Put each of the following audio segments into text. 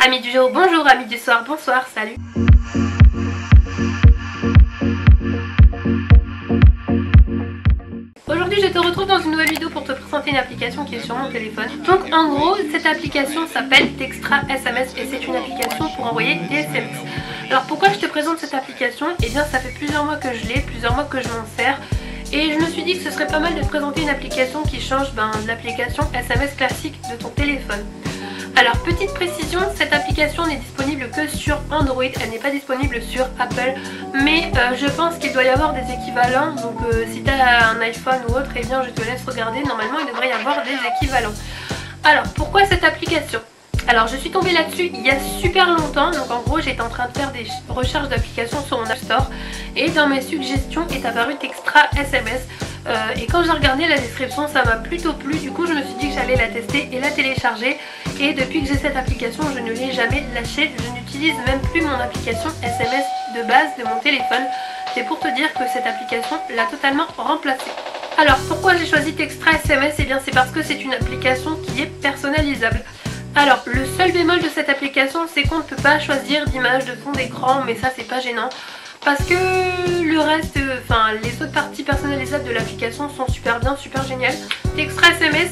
Amis du jour, bonjour, amis du soir, bonsoir, salut. Aujourd'hui je te retrouve dans une nouvelle vidéo pour te présenter une application qui est sur mon téléphone. Donc en gros cette application s'appelle Textra SMS et c'est une application pour envoyer des SMS. Alors pourquoi je te présente cette application? Eh bien ça fait plusieurs mois que je l'ai, plusieurs mois que je m'en sers. Et je me suis dit que ce serait pas mal de te présenter une application qui change de l'application SMS classique de ton téléphone. Alors petite précision, cette application n'est disponible que sur Android, elle n'est pas disponible sur Apple, mais je pense qu'il doit y avoir des équivalents, donc si tu as un iPhone ou autre, eh bien je te laisse regarder, normalement il devrait y avoir des équivalents. Alors pourquoi cette application? Alors je suis tombée là-dessus il y a super longtemps, donc en gros j'étais en train de faire des recherches d'applications sur mon App Store et dans mes suggestions est apparu Textra SMS. Et quand j'ai regardé la description ça m'a plutôt plu, du coup je me suis dit que j'allais la tester et la télécharger. Et depuis que j'ai cette application je ne l'ai jamais lâchée, je n'utilise même plus mon application SMS de base de mon téléphone. C'est pour te dire que cette application l'a totalement remplacée. Alors pourquoi j'ai choisi Textra SMS? Eh bien c'est parce que c'est une application qui est personnalisable. Alors le seul bémol de cette application c'est qu'on ne peut pas choisir d'image de fond d'écran, mais ça c'est pas gênant. Parce que le reste, les autres parties personnalisables de l'application sont super bien, super géniales. Textra SMS,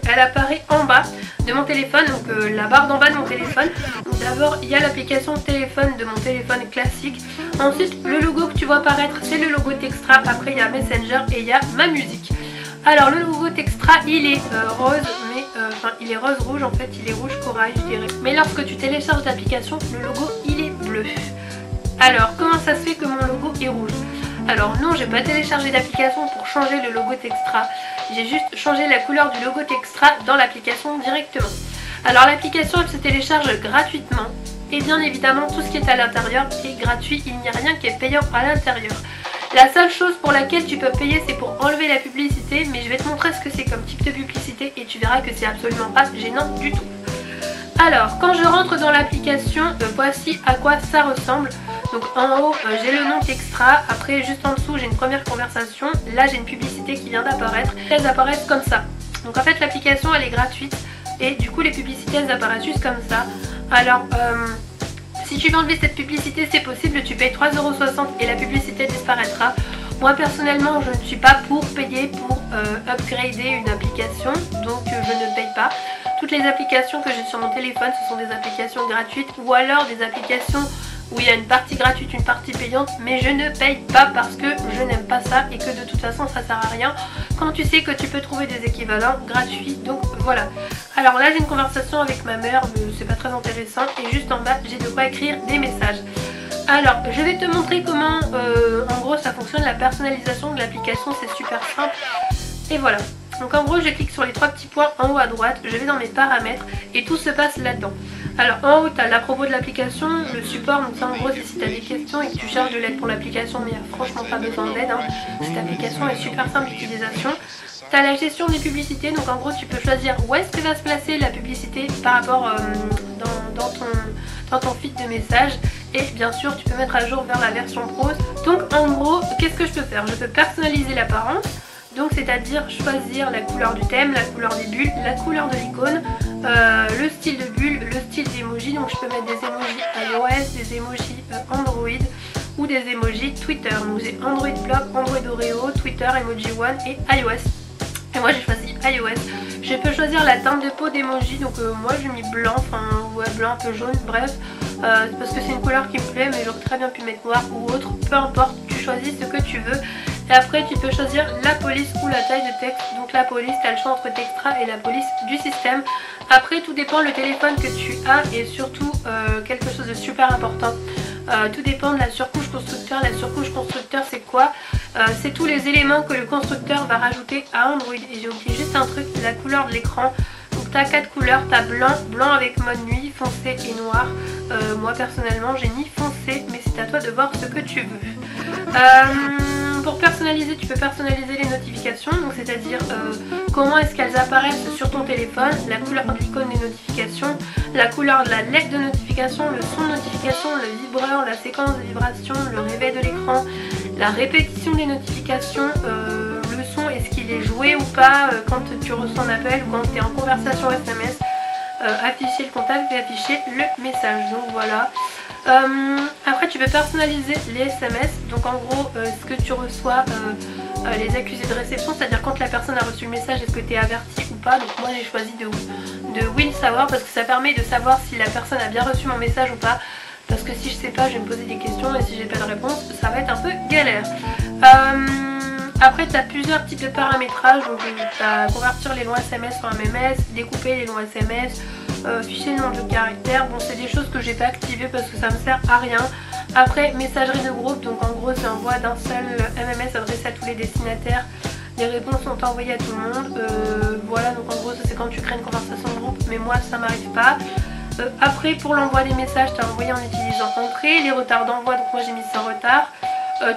elle apparaît en bas de mon téléphone, donc la barre d'en bas de mon téléphone. D'abord, il y a l'application téléphone de mon téléphone classique. Ensuite, le logo que tu vois apparaître, c'est le logo Textra. Après, il y a Messenger et il y a ma musique. Alors, le logo Textra, il est rose, mais il est rose-rouge en fait, il est rouge corail, je dirais. Mais lorsque tu télécharges l'application, le logo, il est bleu. Alors comment ça se fait que mon logo est rouge? Alors non, j'ai pas téléchargé l'application pour changer le logo Textra. J'ai juste changé la couleur du logo Textra dans l'application directement. Alors l'application elle se télécharge gratuitement. Et bien évidemment tout ce qui est à l'intérieur est gratuit, il n'y a rien qui est payant à l'intérieur. La seule chose pour laquelle tu peux payer c'est pour enlever la publicité, mais je vais te montrer ce que c'est comme type de publicité et tu verras que c'est absolument pas gênant du tout. Alors quand je rentre dans l'application, voici à quoi ça ressemble. Donc en haut j'ai le nom Textra, après juste en dessous j'ai une première conversation, là j'ai une publicité qui vient d'apparaître, elles apparaissent comme ça. Donc en fait l'application elle est gratuite et du coup les publicités elles apparaissent juste comme ça. Alors si tu veux enlever cette publicité c'est possible, tu payes 3,60 € et la publicité disparaîtra. Moi personnellement je ne suis pas pour payer pour upgrader une application, donc je ne paye pas. Toutes les applications que j'ai sur mon téléphone ce sont des applications gratuites ou alors des applications où il y a une partie gratuite, une partie payante, mais je ne paye pas parce que je n'aime pas ça et que de toute façon ça sert à rien quand tu sais que tu peux trouver des équivalents gratuits, donc voilà. Alors là j'ai une conversation avec ma mère, mais c'est pas très intéressant, et juste en bas j'ai de quoi écrire des messages. Alors je vais te montrer comment en gros ça fonctionne, la personnalisation de l'application, c'est super simple et voilà. Donc en gros je clique sur les trois petits points en haut à droite, je vais dans mes paramètres et tout se passe là-dedans. Alors en haut tu as l'à propos de l'application, le support, donc ça en gros c'est si tu as des questions et que tu cherches de l'aide pour l'application, mais il n'y a franchement pas besoin d'aide, hein. Cette application est super simple d'utilisation. Tu as la gestion des publicités, donc en gros tu peux choisir où est-ce que va se placer la publicité par rapport dans ton feed de messages. Et bien sûr tu peux mettre à jour vers la version pro. Donc en gros qu'est-ce que je peux faire? Je peux personnaliser l'apparence. Donc c'est-à-dire choisir la couleur du thème, la couleur des bulles, la couleur de l'icône, le style de bulle, le style d'emoji. Donc je peux mettre des emojis iOS, des emojis Android ou des emojis Twitter. Donc j'ai Android Block, Android Oreo, Twitter, Emoji One et iOS. Et moi j'ai choisi iOS. Je peux choisir la teinte de peau d'emoji, donc moi j'ai mis blanc, blanc un peu jaune, bref. Parce que c'est une couleur qui me plaît, mais j'aurais très bien pu mettre noir ou autre, peu importe, tu choisis ce que tu veux. Et après tu peux choisir la police ou la taille de texte. Donc la police, tu as le choix entre Textra et la police du système. Après tout dépend le téléphone que tu as et surtout quelque chose de super important. Tout dépend de la surcouche constructeur. La surcouche constructeur c'est quoi? C'est tous les éléments que le constructeur va rajouter à Android. Et j'ai oublié juste un truc, la couleur de l'écran. Donc tu as 4 couleurs, tu as blanc, blanc avec mode nuit, foncé et noir. Moi personnellement j'ai mis foncé, mais c'est à toi de voir ce que tu veux. Pour personnaliser, tu peux personnaliser les notifications, donc c'est-à-dire comment est-ce qu'elles apparaissent sur ton téléphone, la couleur de l'icône des notifications, la couleur de la lettre de notification, le son de notification, le vibreur, la séquence de vibration, le réveil de l'écran, la répétition des notifications, le son, est-ce qu'il est joué ou pas quand tu reçois un appel ou quand tu es en conversation SMS. afficher le contact et afficher le message. Donc voilà. Après tu peux personnaliser les SMS. Donc en gros ce que tu reçois, les accusés de réception, c'est-à-dire quand la personne a reçu le message, est-ce que tu es averti ou pas. Donc moi j'ai choisi de oui le savoir parce que ça permet de savoir si la personne a bien reçu mon message ou pas. Parce que si je sais pas, je vais me poser des questions et si j'ai pas de réponse, ça va être un peu galère. Après tu as plusieurs types de paramétrage. Donc tu as convertir les longs SMS en MMS, découper les longs SMS, afficher le nombre de caractères. Bon, c'est des choses que j'ai pas activées parce que ça me sert à rien. Après messagerie de groupe, donc en gros c'est envoi d'un seul MMS adressé à tous les destinataires. Les réponses sont envoyées à tout le monde. Voilà, donc en gros ça c'est quand tu crées une conversation de groupe, mais moi ça m'arrive pas. Après pour l'envoi des messages, tu as envoyé en utilisant entrée. Les retards d'envoi, donc moi j'ai mis sans retard.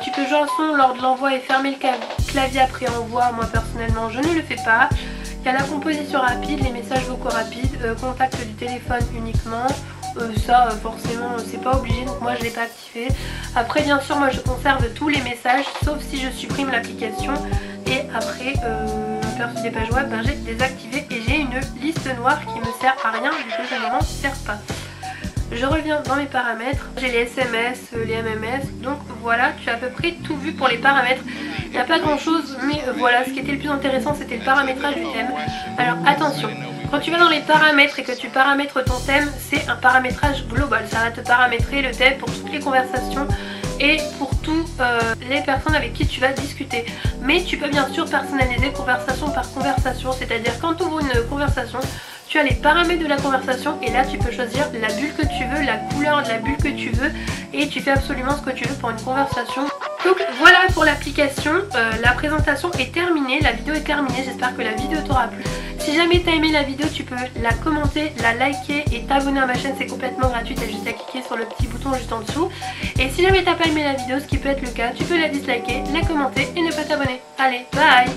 Tu peux jouer un son lors de l'envoi et fermer le clavier après envoi. Moi personnellement je ne le fais pas. Il y a la composition rapide, les messages vocaux rapides, contact du téléphone uniquement. Ça forcément c'est pas obligé, donc moi je l'ai pas activé. Après bien sûr moi je conserve tous les messages sauf si je supprime l'application. Et après des pages web, ben, j'ai désactivé et j'ai une liste noire qui me sert à rien vu que ça ne m'en sert pas. Je reviens dans mes paramètres, j'ai les SMS, les MMS, donc voilà, tu as à peu près tout vu pour les paramètres. Il n'y a pas grand chose, mais voilà, ce qui était le plus intéressant c'était le paramétrage du thème. Alors attention, quand tu vas dans les paramètres et que tu paramètres ton thème, c'est un paramétrage global. Ça va te paramétrer le thème pour toutes les conversations et pour toutes les personnes avec qui tu vas discuter. Mais tu peux bien sûr personnaliser conversation par conversation, c'est-à-dire quand tu ouvres une conversation, tu as les paramètres de la conversation et là tu peux choisir la bulle que tu veux, la couleur de la bulle que tu veux et tu fais absolument ce que tu veux pour une conversation. Donc voilà pour l'application, la présentation est terminée, la vidéo est terminée, j'espère que la vidéo t'aura plu. Si jamais t'as aimé la vidéo, tu peux la commenter, la liker et t'abonner à ma chaîne, c'est complètement gratuit, t'as juste à cliquer sur le petit bouton juste en dessous. Et si jamais t'as pas aimé la vidéo, ce qui peut être le cas, tu peux la disliker, la commenter et ne pas t'abonner. Allez, bye!